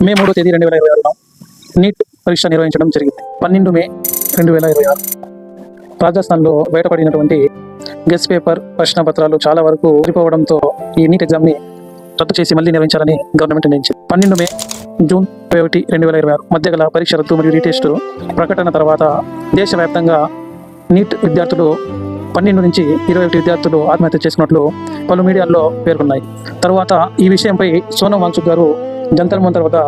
మే 3వ తేదీ 2026 నీట్ పరీక్ష నిర్వహించడం జరిగింది. 12 మే 2026 రాజస్థాన్లో బయటపడినటువంటి గెస్ట్ పేపర్ ప్రశ్న పత్రాలు చాలా వరకు సరిపోవడంతో ఈ నీట్ ఎగ్జామ్ని రద్దు చేసి మళ్ళీ నిర్వహించాలని గవర్నమెంట్ నిర్ణయించింది. 12 మే జూన్ 21, 2026 మధ్య గల పరీక్ష రద్దు మరియు రీటెస్ట్ ప్రకటన తర్వాత దేశవ్యాప్తంగా నీట్ విద్యార్థులు 12 నుంచి 21 విద్యార్థులు ఆత్మహత్య చేసినట్లు పలు మీడియాల్లో పేర్కొన్నాయి. తర్వాత ఈ విషయంపై సోనం వాంగ్చుక్ గారు జంతర్ మంతర్ వద్ద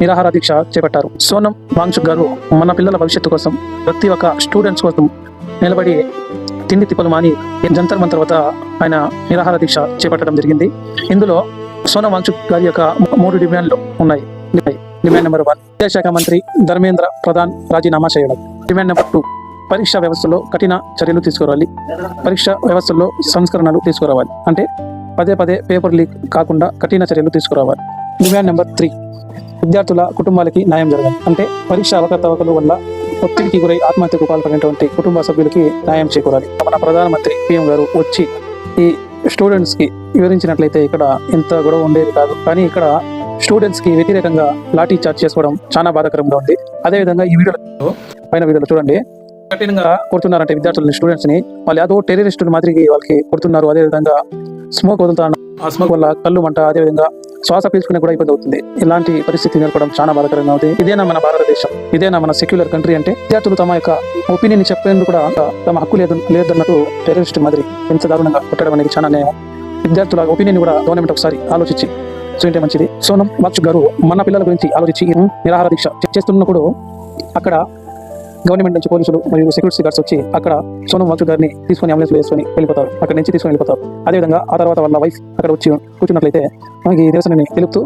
నిరాహార దీక్ష చేపట్టారు. సోనం వాంగ్చుక్ గారు మన పిల్లల భవిష్యత్తు కోసం, ప్రతి ఒక్క స్టూడెంట్స్ కోసం నిలబడి తిండి తిప్పలు మాని జంతర్ మంతర్ వద్ద ఆయన నిరాహార దీక్ష చేపట్టడం జరిగింది. ఇందులో సోనం వాంగ్చుక్ గారి యొక్క 3 డిమాండ్లు ఉన్నాయి. డిమాండ్ నెంబర్ 1, విద్యాశాఖ మంత్రి ధర్మేంద్ర ప్రధాన్ రాజీనామా చేయడం. డిమాండ్ నెంబర్ 2, పరీక్షా వ్యవస్థలో కఠిన చర్యలు తీసుకురావాలి. పరీక్షా వ్యవస్థలో సంస్కరణలు తీసుకురావాలి. అంటే పదే పేపర్ లీక్ కాకుండా కఠిన చర్యలు తీసుకురావాలి. డిమాండ్ నెంబర్ 3, విద్యార్థుల కుటుంబాలకి న్యాయం జరగాలి. అంటే పరీక్ష అవకతవకల వల్ల ఒత్తిడికి గురై ఆత్మహత్యకు పాల్పడినటువంటి కుటుంబ సభ్యులకి న్యాయం చేకూరాలి. మన ప్రధానమంత్రి PM గారు వచ్చి ఈ స్టూడెంట్స్కి వివరించినట్లయితే ఇక్కడ ఇంత గొడవ ఉండేది కాదు. కానీ ఇక్కడ స్టూడెంట్స్కి వ్యతిరేకంగా లాఠీ చార్జ్ చేసుకోవడం చాలా బాధాకరంగా ఉంది. అదేవిధంగా ఈ వీడియోలో చూడండి, కఠినంగా కొడుతున్నారంటే విద్యార్థులని, స్టూడెంట్స్ని. వాళ్ళు ఏదో టెర్రరిస్టుల మాదిరిగా వాళ్ళకి కొడుతున్నారు. అదేవిధంగా స్మోక్ వదులుతాను, ఆ స్మోక్ వల్ల కళ్ళు మంట, అదేవిధంగా శ్వాస పీల్చుకునే కూడా ఇబ్బంది అవుతుంది. ఇలాంటి పరిస్థితి నెలకొనడం చాలా బాధాకరంగా ఉంది. ఇదేనా మన భారతదేశం? ఇదేనా మన సెక్యులర్ కంట్రీ? అంటే విద్యార్థులు తమ యొక్క ఒపీనియన్ చెప్పేందుకు కూడా తమ హక్కు లేదన్నట్టు టెర్రరిస్ట్ మాదిరి ఎంత దారుణంగా కొట్టడం అనేది చాలా న్యాయం. విద్యార్థుల ఒపీనియన్ కూడా గవర్నమెంట్ ఒకసారి ఆలోచించి చూంటే మంచిది. సోనం వాంగ్చుక్ గారు మన పిల్లల గురించి ఆలోచించి నిరాహార దీక్ష చేస్తున్నప్పుడు అక్కడ గవర్నమెంట్ నుంచి పోలీసులు మరియు సెక్యూరిటీ గార్డ్స్ వచ్చి అక్కడ సోనం వాంగ్చుక్ గారిని తీసుకొని అంబులెన్స్ వేసుకొని వెళ్ళిపోతారు. అక్కడ నుంచి తీసుకొని వెళ్ళిపోతారు. అదేవిధంగా ఆ తర్వాత వాళ్ళ వైఫ్ అక్కడ వచ్చి కూర్చున్నట్లయితే మనకి నిరసనని తెలుపుతూ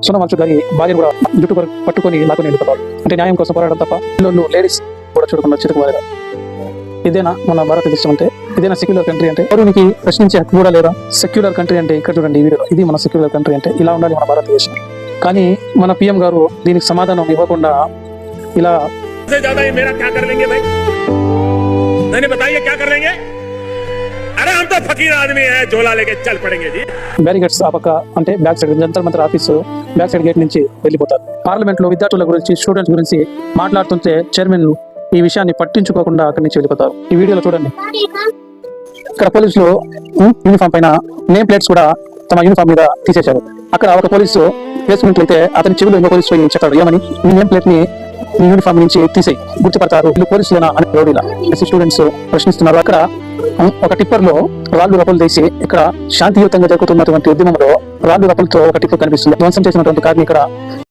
సోనం వాంగ్చుక్ గారి భార్యను కూడా జుట్టు పట్టుకొని లాక్కొని వెళ్ళిపోతారు. అంటే న్యాయం కోసం పోరాడడం తప్ప పిల్లలు, లేడీస్ కూడా చూడకుండా చిరుకుపోయారు. ఇదేనా మన భారతదేశం? అంటే ఇదేనా సెక్యులర్ కంట్రీ? అంటే పౌరునికి ప్రశ్నించే హక్కు కూడా లేదా? సెక్యులర్ కంట్రీ అంటే ఇక్కడ చూడండి ఈ వీడియోలో, ఇది మన సెక్యులర్ కంట్రీ అంటే ఇలా ఉండాలి మన భారతదేశం. కానీ మన PM గారు దీనికి సమాధానం ఇవ్వకుండా ఇలా ज्यादा ये मेरा क्या कर लेंगे भाई? मैंने बताइए क्या कर लेंगे? अरे हम तो फकीर आदमी है, झोला लेके चल पड़ेंगे जी. బ్యారిగేట్స్ ఆ పక్క అంటే back side Jantar Mantar office back side gate నుంచి వెళ్ళిపోతారు. పార్లమెంట్ లో విద్యార్థుల గురించి, స్టూడెంట్స్ గురించి మాట్లాడుతుంటే చైర్మన్ ఈ విషయాన్ని పట్టించుకోకుండా అక్కడి నుంచి వెళ్ళిపోతారు. ఈ వీడియోలో చూడండి, ఇక్కడ పోలీసులు యూనిఫామ్ పైన నేమ్ ప్లేట్స్ కూడా తమ యూనిఫామ్ మీద తీసేశారు. అక్కడ ఒక పోలీసు వేసుకున్నట్లయితే అతని చెవిలో ఇంకో పోలీసు చెప్తాడు, ఏమని, ఈ నేమ్ ప్లేట్ ని యూనిఫామ్ నుంచి తీసేయి, గుర్తుపడతారు వీళ్ళు పోలీసులేనా అని రౌడీలా స్టూడెంట్స్ ప్రశ్నిస్తున్నారు. అక్కడ ఒక టిప్పర్ లో రాళ్ళు రప్పలు తీసి ఇక్కడ శాంతియుతంగా జరుగుతున్నటువంటి ఉద్యమంలో రాళ్ళు రప్పలతో ఒక టిప్పర్ కనిపిస్తుంది. ధ్వంసం చేసినటువంటి కార్ని ఇక్కడ